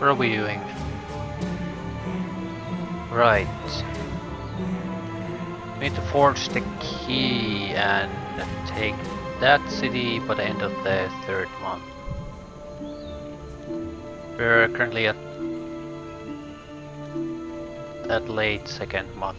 What are we doing? Right. We need to forge the key and take that city by the end of the 3rd month. We're currently at that late 2nd month.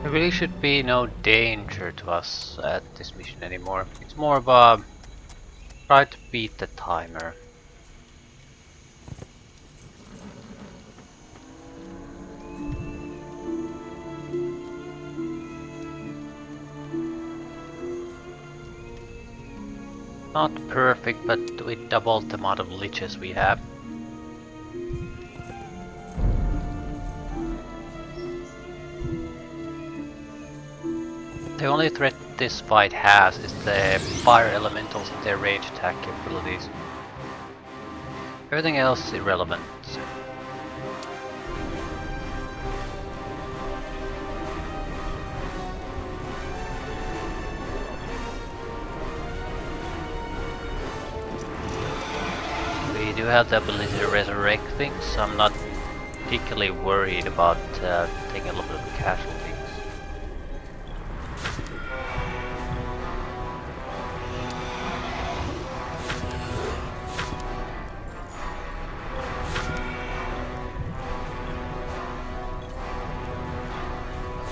There really should be no danger to us at this mission anymore. It's more of a try to beat the timer. Not perfect, but we doubled the amount of liches we have. The only threat this fight has is the fire elementals and their range attack capabilities. Everything else is irrelevant. We do have the ability to resurrect things, so I'm not particularly worried about taking a little bit of casualties.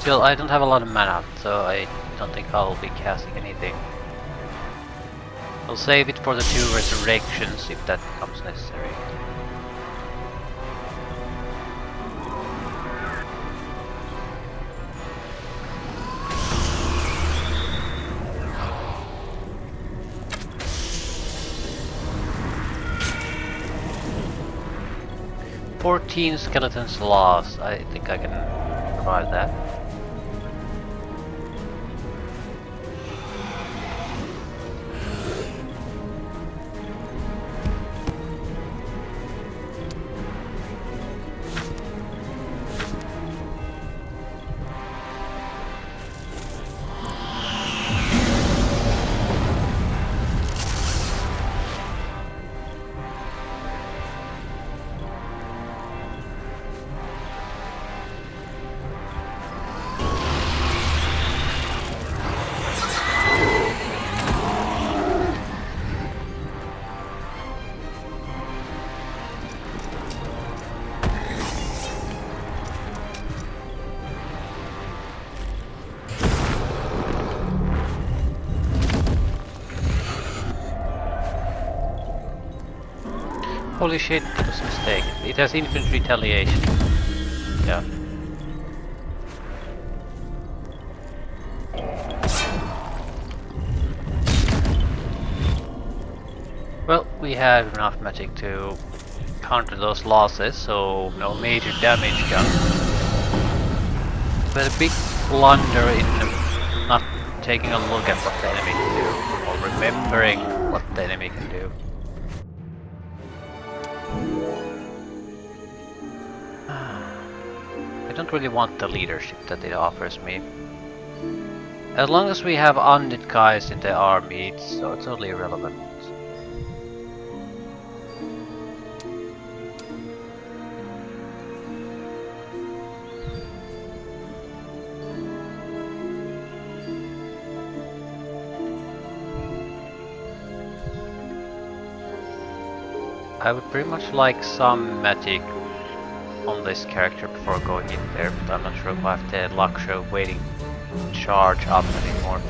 Still, I don't have a lot of mana, so I don't think I'll be casting anything. I'll save it for the 2 resurrections if that becomes necessary. "14 skeletons lost." I think I can provide that. Holy shit, it was a mistake. It has infinite retaliation. Yeah. Well, we have enough magic to counter those losses, so no major damage done. But a big blunder in not taking a look at what the enemy can do, or remembering what the enemy can do. I don't really want the leadership that it offers me. As long as we have undead guys in the army, it's totally irrelevant. I would pretty much like some magic on this character before going in there, but I'm not sure if I have the luxury of waiting to charge up anymore.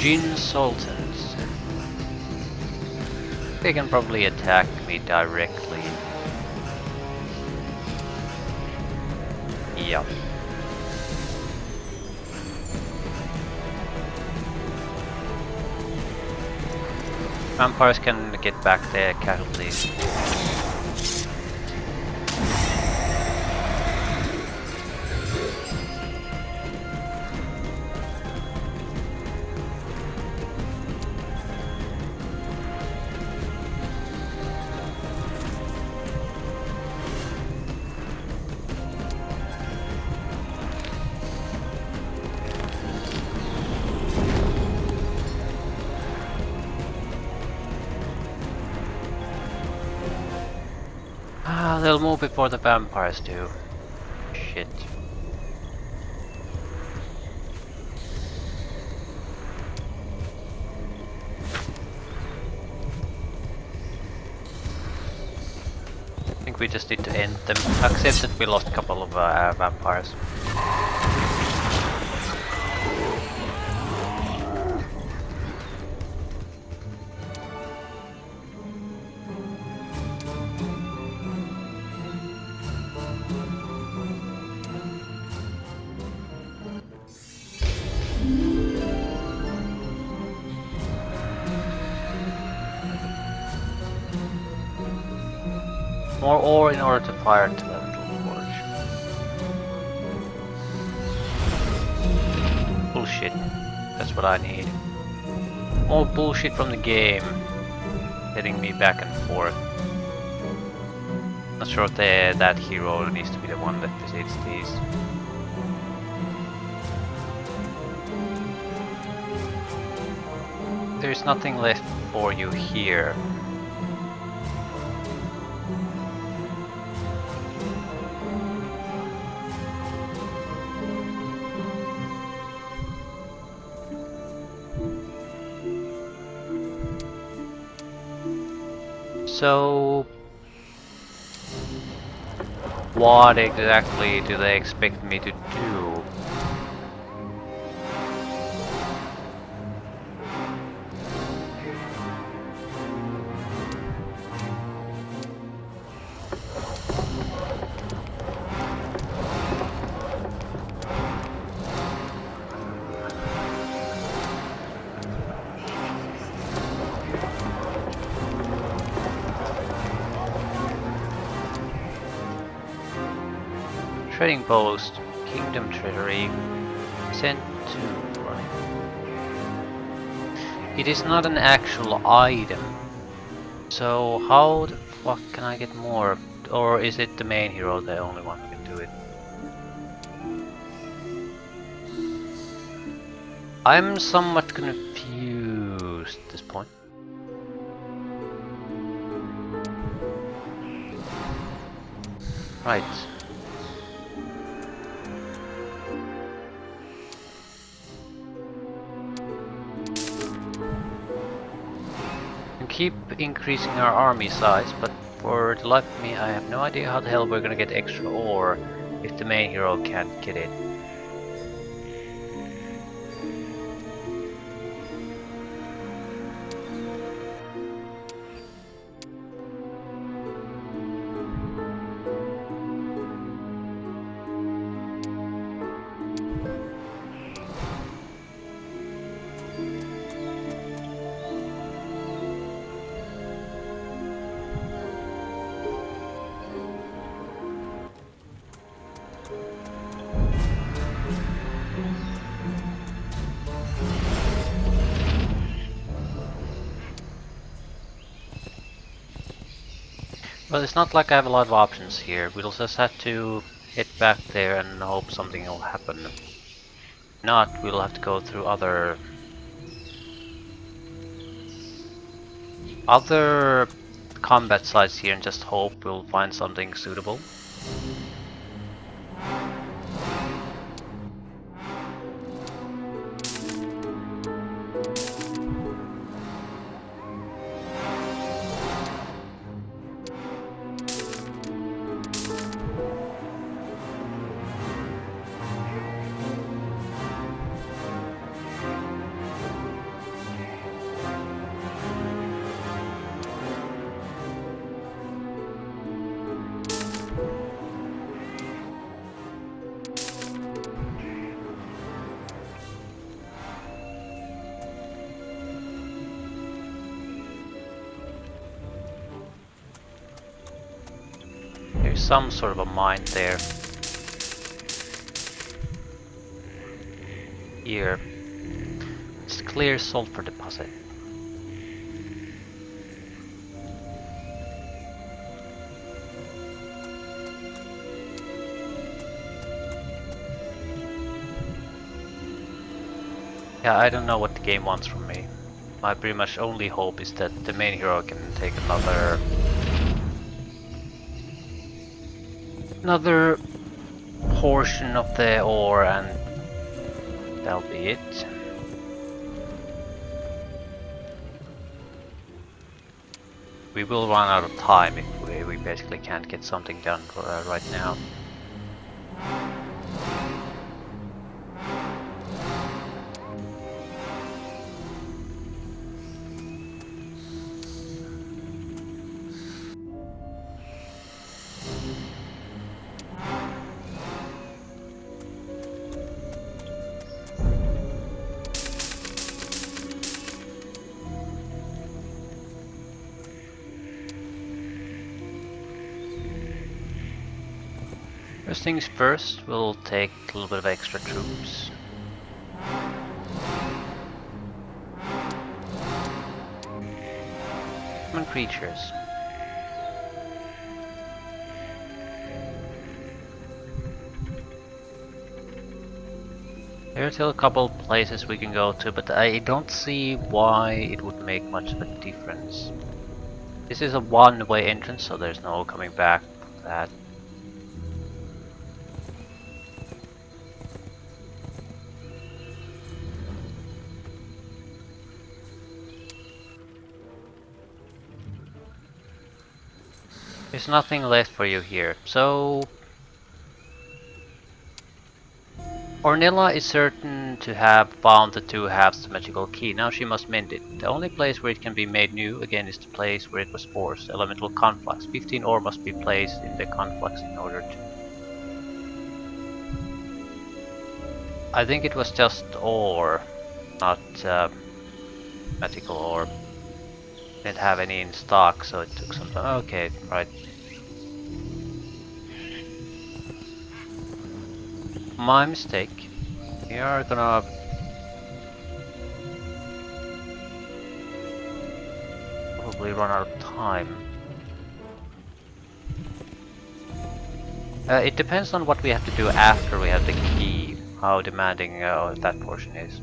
Jin Sultans. They can probably attack me directly. Yep. Vampires can get back their casualties. They'll move before the vampires do. Shit. I think we just need to end them. Except that we lost a couple of vampires. More ore in order to fire to the little forge. Bullshit. That's what I need. More bullshit from the game. Hitting me back and forth. Not sure if that hero needs to be the one that visits these. There's nothing left for you here. So, what exactly do they expect me to do? Trading post, Kingdom Treasury, sent to. It is not an actual item. So how the fuck can I get more? Or is it the main hero the only one who can do it? I'm somewhat confused at this point. Right. Keep increasing our army size, but for the life of me I have no idea how the hell we're gonna get extra ore if the main hero can't get it. Well, it's not like I have a lot of options here. We'll just have to head back there and hope something will happen. If not, we'll have to go through other combat sites here and just hope we'll find something suitable. some sort of a mine there. Here. It's clear sulfur deposit. Yeah, I don't know what the game wants from me. My pretty much only hope is that the main hero can take another portion of the ore, and that'll be it. We will run out of time if we basically can't get something done right now. First things first, we'll take a little bit of extra troops. Human creatures. There are still a couple places we can go to, but I don't see why it would make much of a difference. This is a one-way entrance, so there's no coming back from that. There's nothing left for you here, so... Ornella is certain to have found the 2 halves of the magical key. Now she must mend it. The only place where it can be made new again is the place where it was forced. Elemental conflux. 15 ore must be placed in the conflux in order to... I think it was just ore, not magical ore. Didn't have any in stock, so it took some time. Okay, right. My mistake. We are gonna probably run out of time. It depends on what we have to do after we have the key, how demanding that portion is.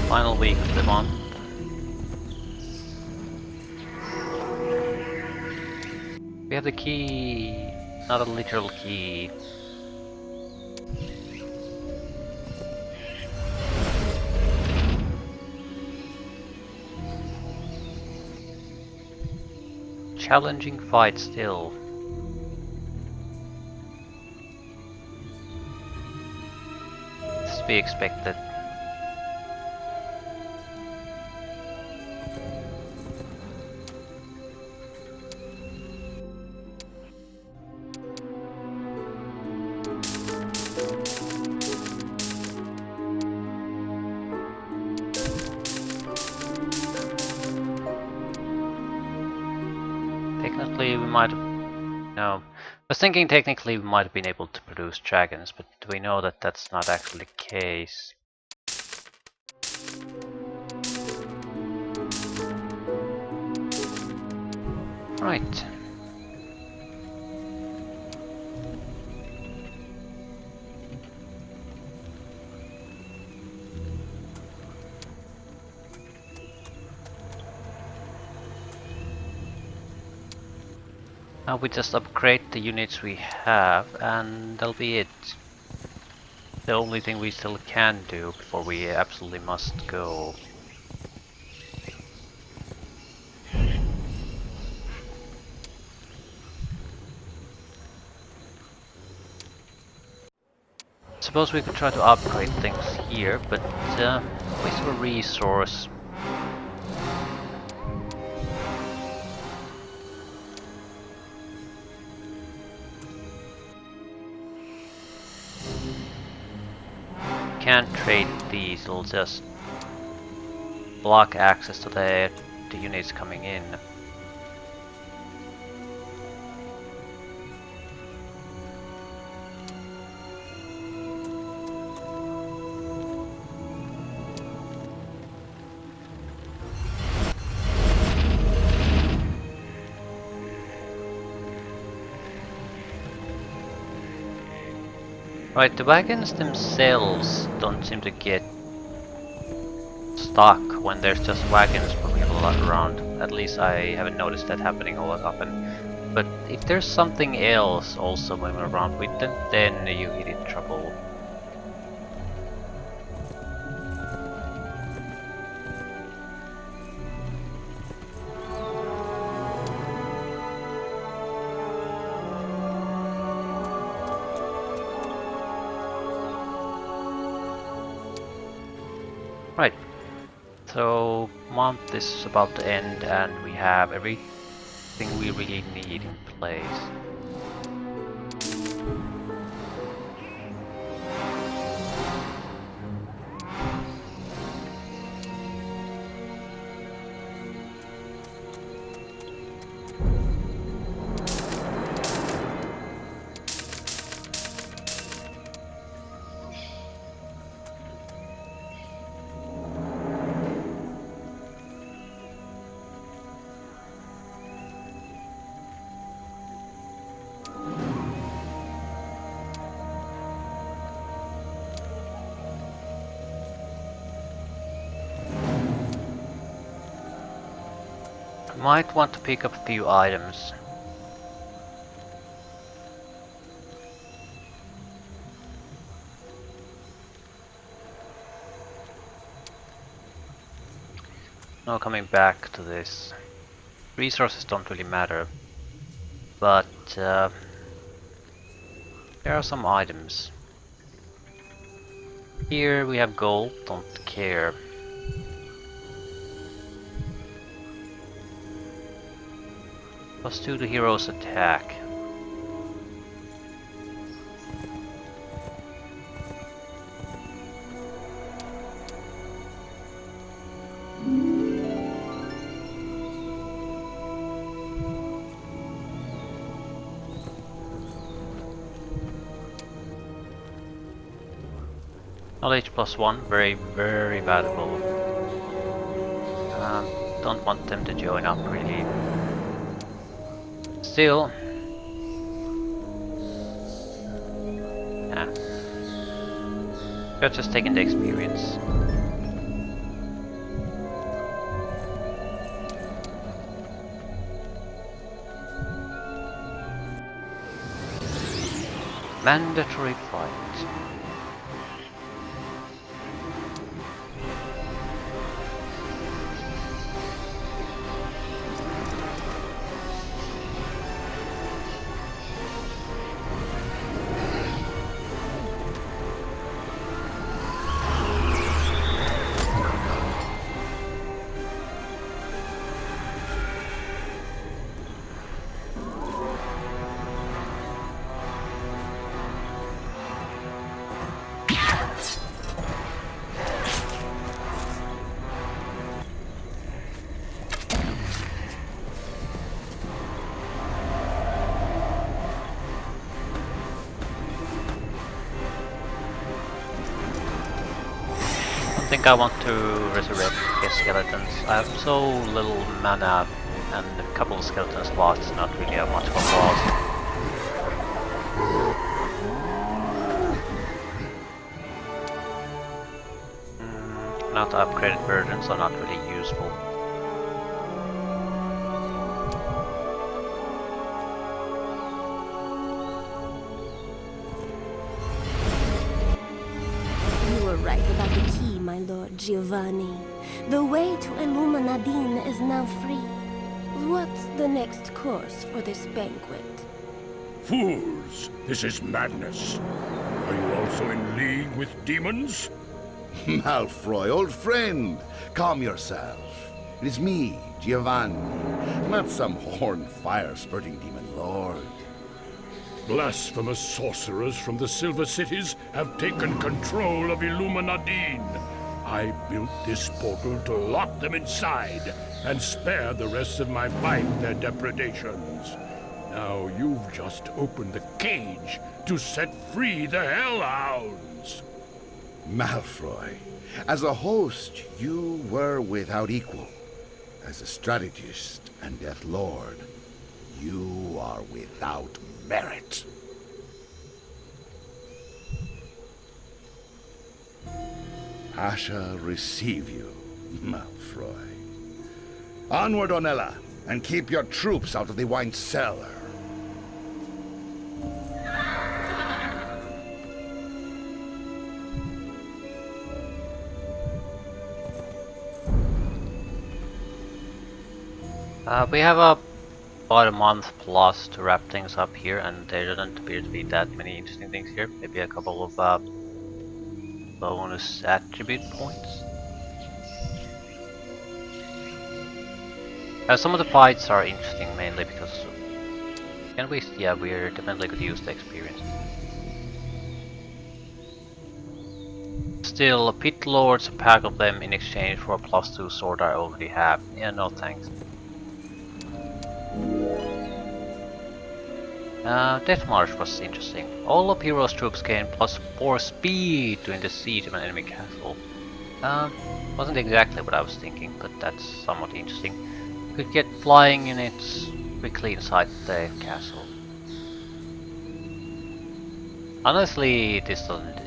Final week of the month. We have the key, not a literal key. Challenging fight still. It's to be expected. Technically we might have... No. I was thinking technically we might have been able to produce dragons, but we know that that's not actually the case. Right. Now we just upgrade the units we have, and that'll be it. The only thing we still can do before we absolutely must go. Suppose we could try to upgrade things here, but waste of a resource. can't trade these, it'll just block access to the units coming in. Right, the wagons themselves don't seem to get stuck when there's just wagons moving a lot around. At least I haven't noticed that happening all that often. But if there's something else also moving around with them, then you hit in trouble. Right, so month is about to end and we have everything we really need in place. Might want to pick up a few items. Now coming back to this, resources don't really matter, but there are some items. Here we have gold, don't care. +2 to hero's attack. Knowledge +1, very valuable. Don't want them to join up really. Still, yeah, we're just taking the experience. Mandatory fight. I think I want to resurrect the skeletons. I have so little mana and a couple of skeleton slots, not really have much of a loss. Not upgraded versions are not really useful. You were right about the key, my lord Giovanni. The way to Illuminadine is now free. What's the next course for this banquet? Fools! This is madness. Are you also in league with demons? Malfroy, old friend, calm yourself. It is me, Giovanni, not some horned fire-spurting demon lord. Blasphemous sorcerers from the Silver Cities have taken control of Illuminadine. I built this portal to lock them inside and spare the rest of my fight their depredations. Now you've just opened the cage to set free the Hellhounds. Malfoy, as a host, you were without equal. As a strategist and Death Lord, you are without merit. Asha receive you, Malfoy. Onward, Ornella, and keep your troops out of the wine cellar. We have about a month plus to wrap things up here, and there doesn't appear to be that many interesting things here. Maybe a couple of bonus attribute points. Some of the fights are interesting mainly because we're definitely going to use the experience. Still, Pit Lords, a pack of them in exchange for a +2 sword I already have. Yeah, no thanks. Death March was interesting. All of Heroes' troops gain +4 speed during the siege of an enemy castle. Wasn't exactly what I was thinking, but that's somewhat interesting. You could get flying units quickly inside the castle. Honestly, this doesn't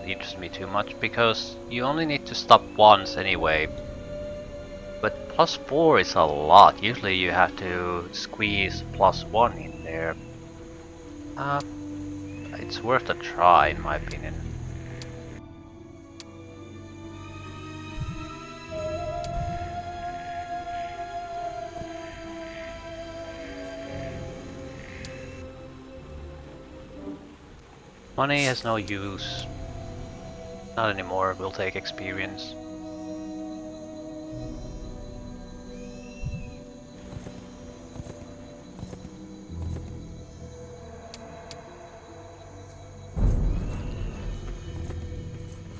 interest me too much, because you only need to stop once anyway. But +4 is a lot. Usually you have to squeeze +1 in there. It's worth a try in my opinion. Money has no use. Not anymore, we'll take experience.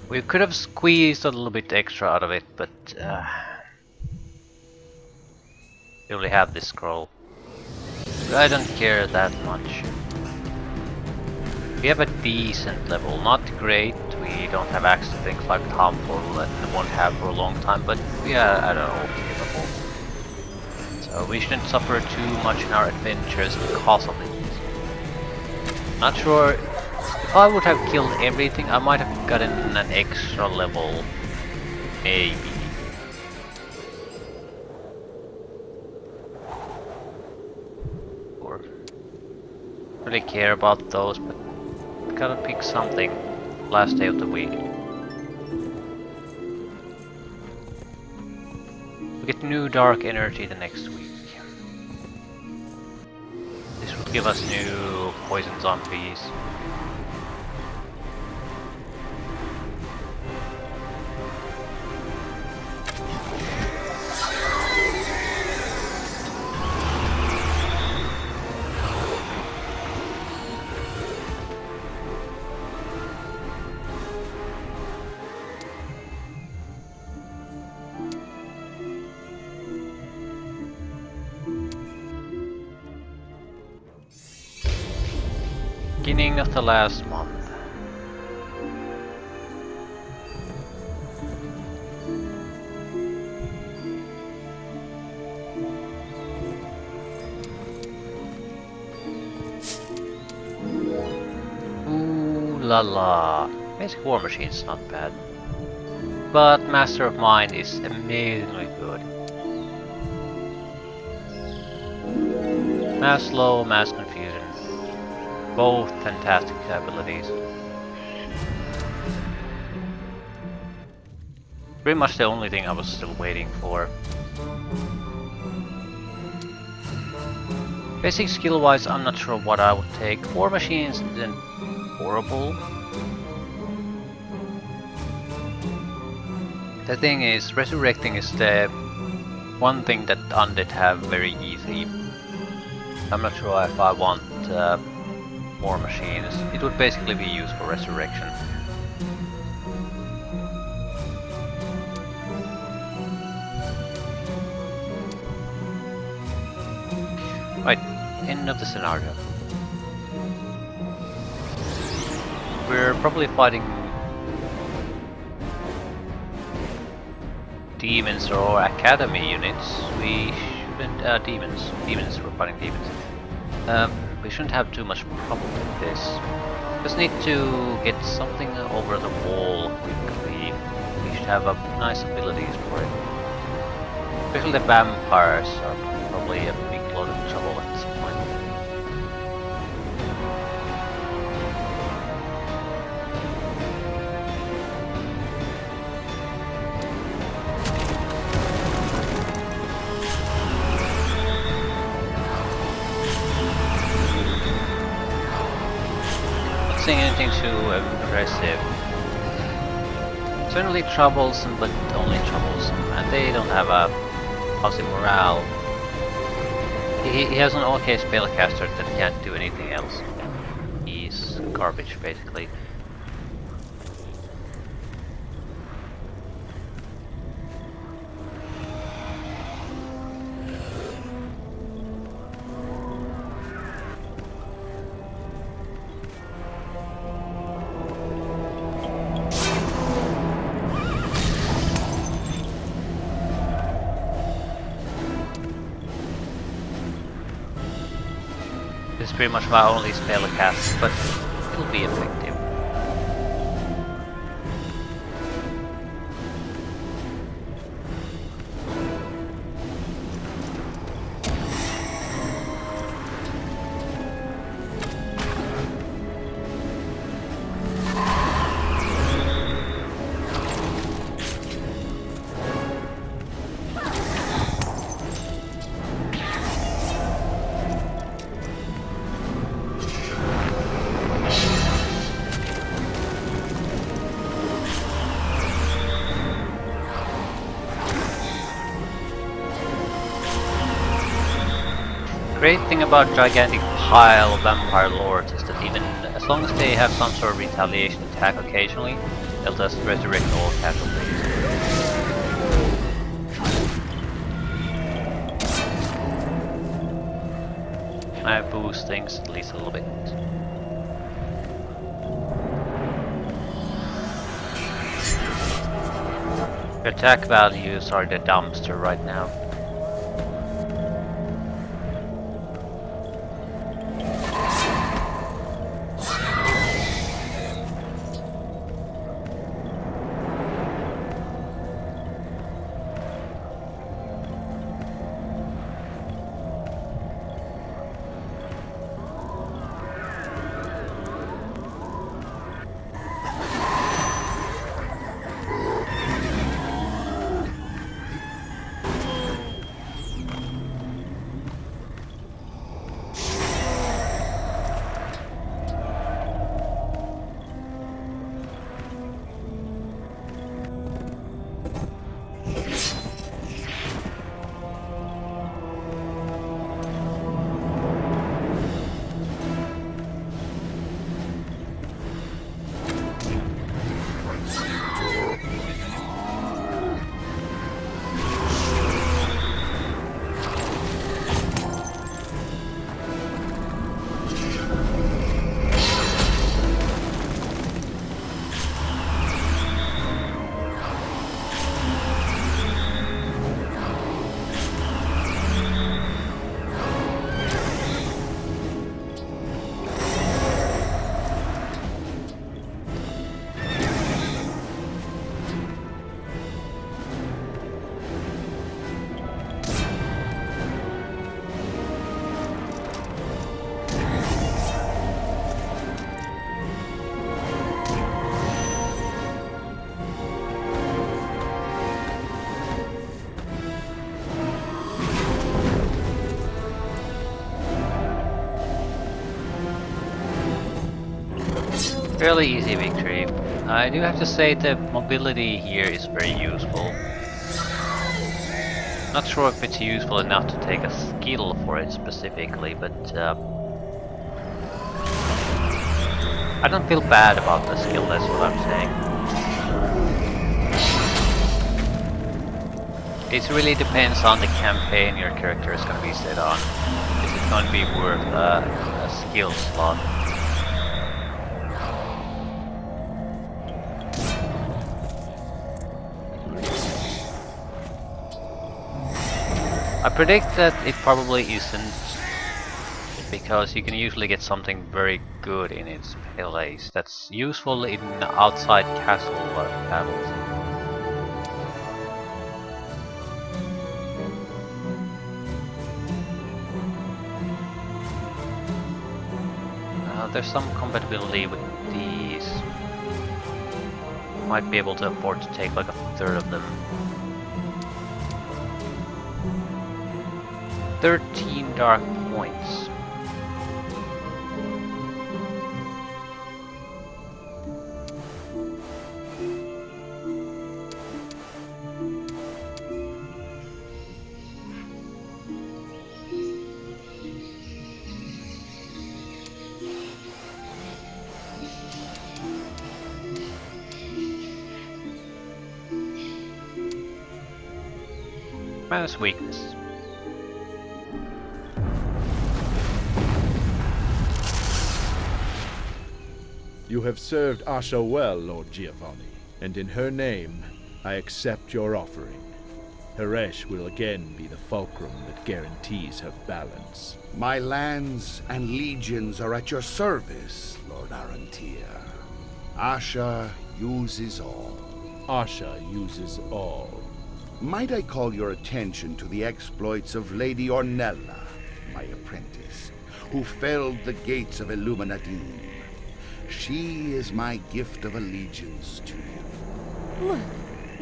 We could have squeezed a little bit extra out of it, but we only have this scroll. I don't care that much. We have a decent level, not great. We don't have access to things like harmful and won't have for a long time, but we are at an okay level. So we shouldn't suffer too much in our adventures because of it. Not sure. If I would have killed everything, I might have gotten an extra level. Maybe. Or really care about those, but gotta pick something. Last day of the week. We get new dark energy the next week. This will give us new poison zombies. Beginning of the last month. Ooh la la. Basic War Machine's not bad. But Master of Mind is amazingly good. Mass Slow, Mass Confusion. Both fantastic abilities. Pretty much the only thing I was still waiting for. Basic skill wise, I'm not sure what I would take. War Machines isn't horrible. The thing is, resurrecting is the one thing that undead have very easy. I'm not sure if I want more machines. It would basically be used for resurrection. Right, end of the scenario. We're probably fighting demons or academy units. We shouldn't demons. We're fighting demons. We shouldn't have too much problem with this. Just need to get something over the wall quickly. We should have nice abilities for it. Especially the vampires are probably a big load of trouble at this point. Not seeing anything too impressive. Certainly troublesome, but only troublesome, and they don't have a positive morale. He has an okay spellcaster that can't do anything else. He's garbage, basically. This is pretty much my only spell cast, but it'll be effective. Great thing about gigantic pile of vampire lords is that even as long as they have some sort of retaliation attack occasionally, they'll just resurrect all casualties. I boost things at least a little bit. The attack values are the dumpster right now. Fairly easy victory. I do have to say the mobility here is very useful. Not sure if it's useful enough to take a skill for it specifically, but I don't feel bad about the skill, that's what I'm saying. It really depends on the campaign your character is going to be set on. Is it going to be worth a skill slot? I predict that it probably isn't, because you can usually get something very good in its place that's useful in outside castle battles. There's some compatibility with these. Might be able to afford to take like a third of them. 13 dark points. Minus weakness. You have served Asha well, Lord Giovanni, and in her name, I accept your offering. Haresh will again be the fulcrum that guarantees her balance. My lands and legions are at your service, Lord Arantir. Asha uses all. Asha uses all. Might I call your attention to the exploits of Lady Ornella, my apprentice, who felled the gates of Illuminadine? She is my gift of allegiance to you.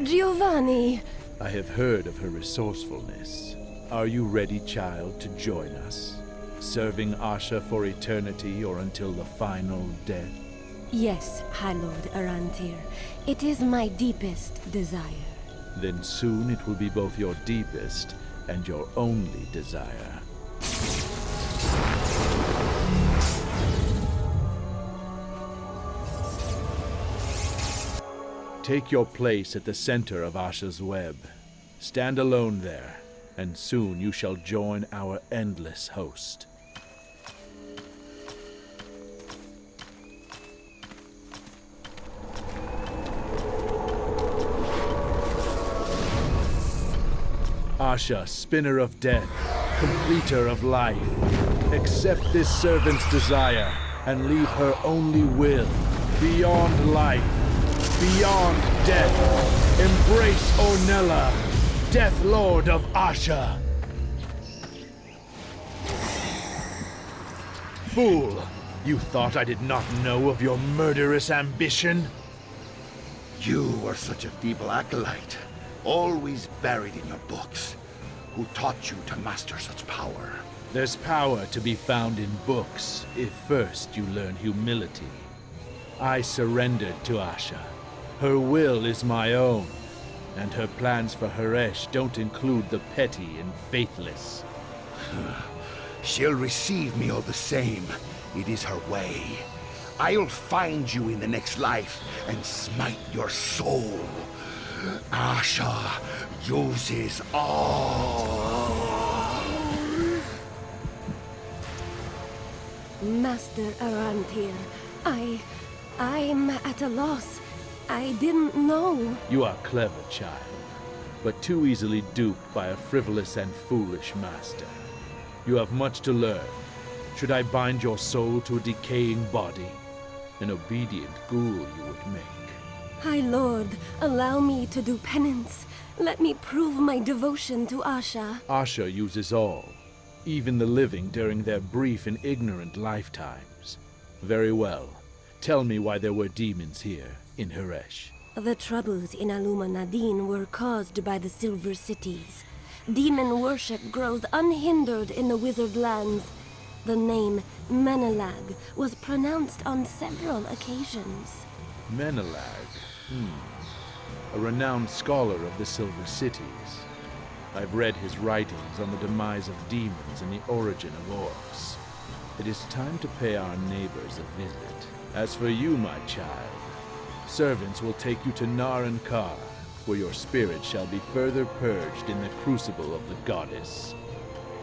Giovanni! I have heard of her resourcefulness. Are you ready, child, to join us? Serving Asha for eternity or until the final death? Yes, High Lord Arantir. It is my deepest desire. Then soon it will be both your deepest and your only desire. Take your place at the center of Asha's web. Stand alone there, and soon you shall join our endless host. Asha, spinner of death, completer of life, accept this servant's desire and leave her only will, beyond life, beyond death. Embrace Ornella, Death Lord of Asha. Fool! You thought I did not know of your murderous ambition? You are such a feeble acolyte, always buried in your books. Who taught you to master such power? There's power to be found in books, if first you learn humility. I surrendered to Asha. Her will is my own, and her plans for Haresh don't include the petty and faithless. She'll receive me all the same. It is her way. I'll find you in the next life and smite your soul. Asha uses all. Master Arantir, I'm at a loss. I didn't know. You are clever, child, but too easily duped by a frivolous and foolish master. You have much to learn. Should I bind your soul to a decaying body? An obedient ghoul you would make. High Lord, allow me to do penance. Let me prove my devotion to Asha. Asha uses all, even the living during their brief and ignorant lifetimes. Very well. Tell me why there were demons here, in Haresh. The troubles in Illuminadine were caused by the Silver Cities. Demon worship grows unhindered in the Wizard Lands. The name Menelag was pronounced on several occasions. Menelag? A renowned scholar of the Silver Cities. I've read his writings on the demise of demons and the origin of orcs. It is time to pay our neighbors a visit. As for you, my child, servants will take you to Narankar, where your spirit shall be further purged in the crucible of the goddess.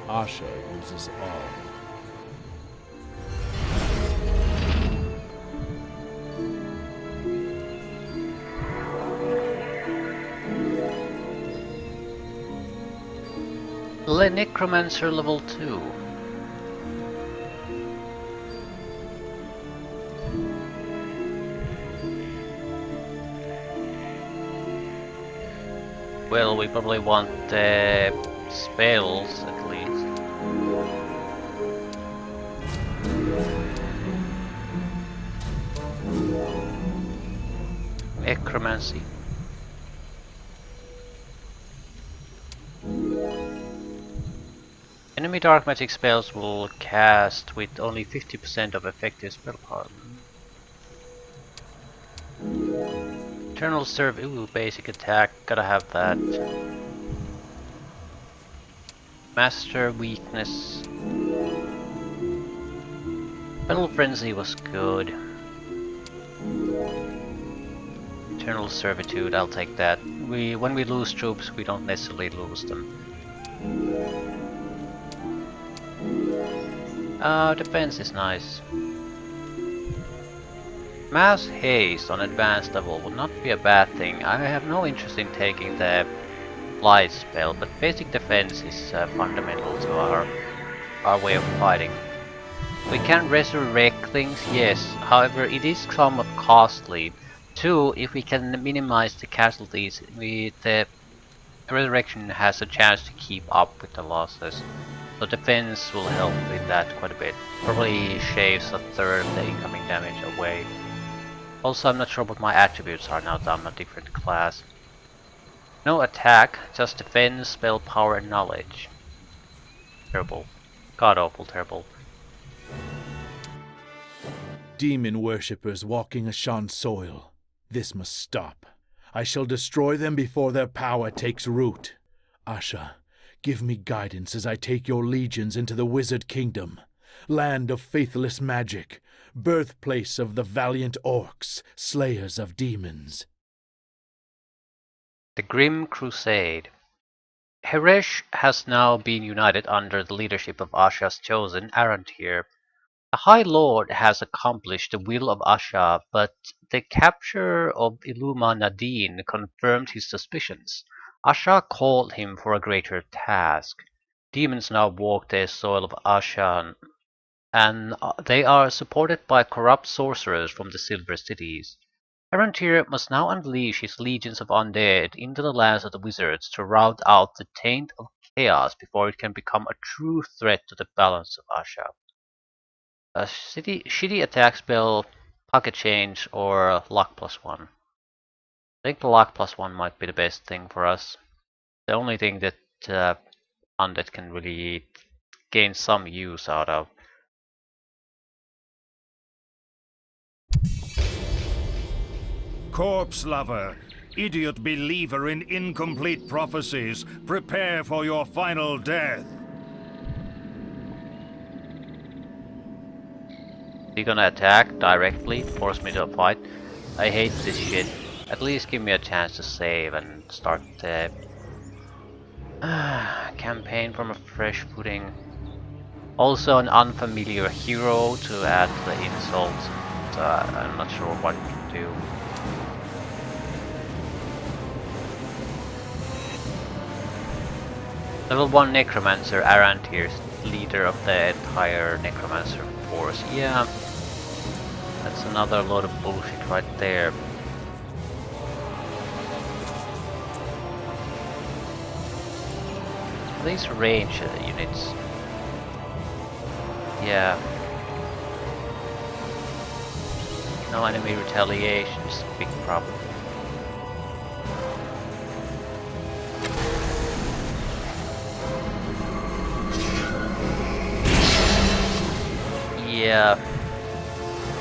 Asha uses all. Le Necromancer level 2. Well, we probably want spells at least. Necromancy. Enemy dark magic spells will cast with only 50% of effective spell power. Eternal Serve, ooh, basic attack, gotta have that. Master weakness. Battle Frenzy was good. Eternal Servitude, I'll take that. When we lose troops, we don't necessarily lose them. Defense is nice. Mass Haste on advanced level would not be a bad thing. I have no interest in taking the light spell, but basic defense is fundamental to our way of fighting. We can resurrect things, yes, however it is somewhat costly. Two, if we can minimize the casualties, the resurrection has a chance to keep up with the losses. So defense will help with that quite a bit. Probably shaves a third of the incoming damage away. Also, I'm not sure what my attributes are now that I'm a different class. No attack, just defense, spell power, and knowledge. Terrible. God awful terrible. Demon worshippers walking Ashan soil. This must stop. I shall destroy them before their power takes root. Asha, give me guidance as I take your legions into the Wizard Kingdom, land of faithless magic, birthplace of the valiant orcs, slayers of demons. The Grim Crusade. Heresh has now been united under the leadership of Asha's chosen Arantir. The High Lord has accomplished the will of Asha, but the capture of Illuma Nadine confirmed his suspicions. Asha called him for a greater task. Demons now walk the soil of Asha, and they are supported by corrupt sorcerers from the Silver Cities. Arantir must now unleash his legions of undead into the lands of the wizards to rout out the taint of chaos before it can become a true threat to the balance of Asha. A shitty attack spell, pocket change, or luck +1. I think the luck +1 might be the best thing for us. The only thing that undead can really gain some use out of. Corpse lover, idiot believer in incomplete prophecies, prepare for your final death. Is he gonna attack directly, force me to a fight? I hate this shit. At least give me a chance to save and start the campaign from a fresh footing. Also an unfamiliar hero to add to the insult. I'm not sure what to do. Level 1 Necromancer, Arantir, leader of the entire Necromancer force. Yeah, that's another load of bullshit right there. These range units. Yeah. No enemy retaliation is a big problem. Yeah,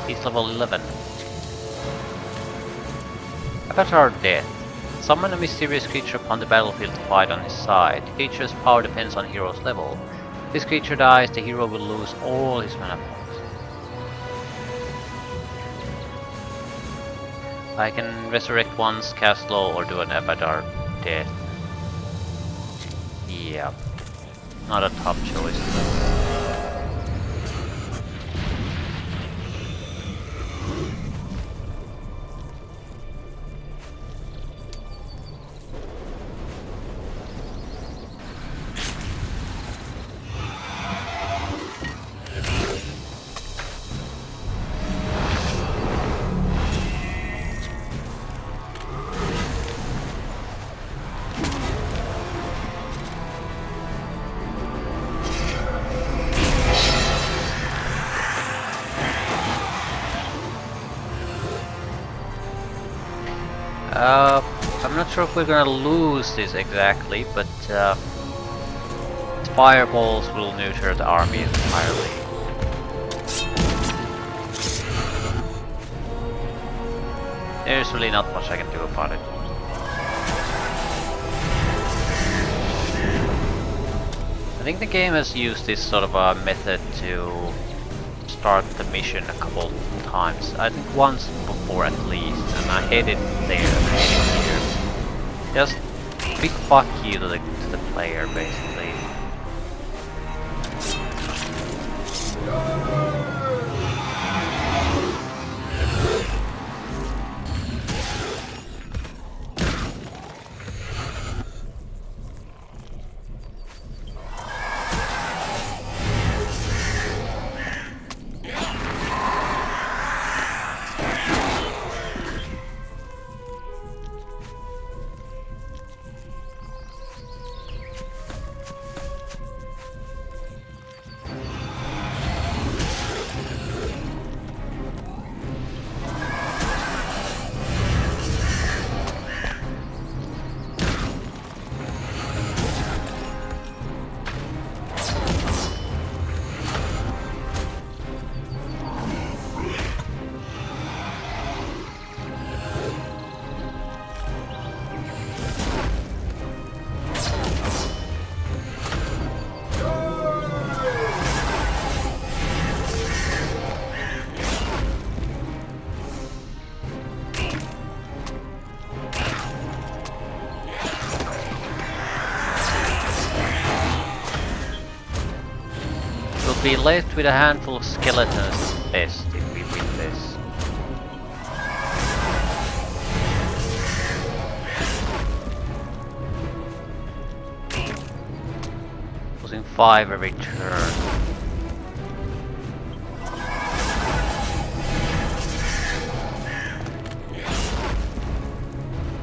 he's level 11. Avatar Death. Summon a mysterious creature upon the battlefield to fight on his side. The creature's power depends on hero's level. If this creature dies, the hero will lose all his mana points. I can resurrect once, cast slow, or do an Abadar death. Yeah, not a top choice. I'm not sure if we're gonna lose this exactly, but fireballs will neuter the army entirely. There's really not much I can do about it. I think the game has used this sort of a method to start the mission a couple times. I think once before at least, and I hate it there and I hate it here. Just big fuck you to the player, basically. Be left with a handful of skeletons at best if we win this. Losing 5 every turn.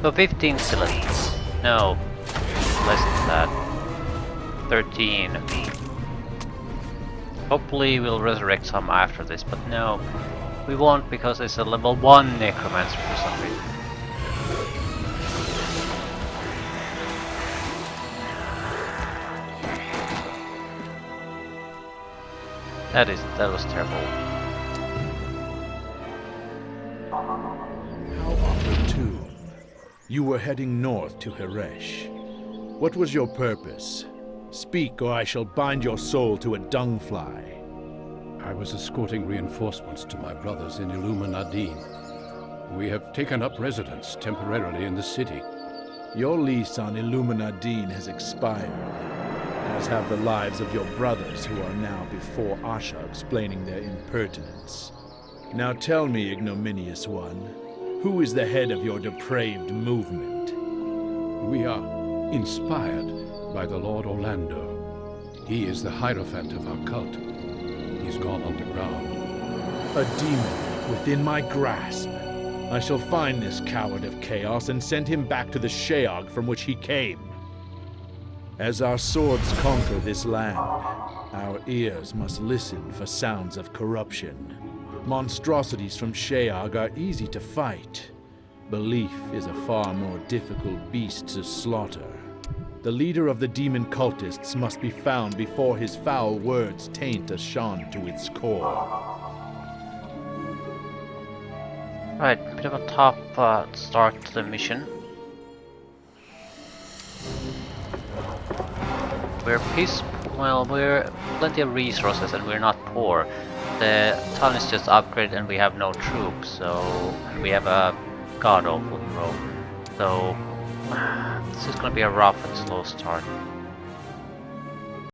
So 15 skeletons. No, less than that. 13. Hopefully we'll resurrect some after this, but no, we won't because it's a level 1 necromancer for some reason. That was terrible. How opportune. You were heading north to Heresh. What was your purpose? Speak, or I shall bind your soul to a dung fly. I was escorting reinforcements to my brothers in Illuma Nadine. We have taken up residence temporarily in the city. Your lease on Illuma Nadine has expired, as have the lives of your brothers who are now before Asha explaining their impertinence. Now tell me, ignominious one, who is the head of your depraved movement? We are inspired by the Lord Orlando. He is the Hierophant of our cult. He's gone underground. A demon within my grasp. I shall find this coward of chaos and send him back to the Sheog from which he came. As our swords conquer this land, our ears must listen for sounds of corruption. Monstrosities from Sheog are easy to fight. Belief is a far more difficult beast to slaughter. The leader of the demon cultists must be found before his foul words taint Ashan to its core. Right, bit of a tough start to the mission. We're we're plenty of resources and we're not poor. The town is just upgraded and we have no troops, so and we have a god awful hero. So this is gonna be a rough and slow start.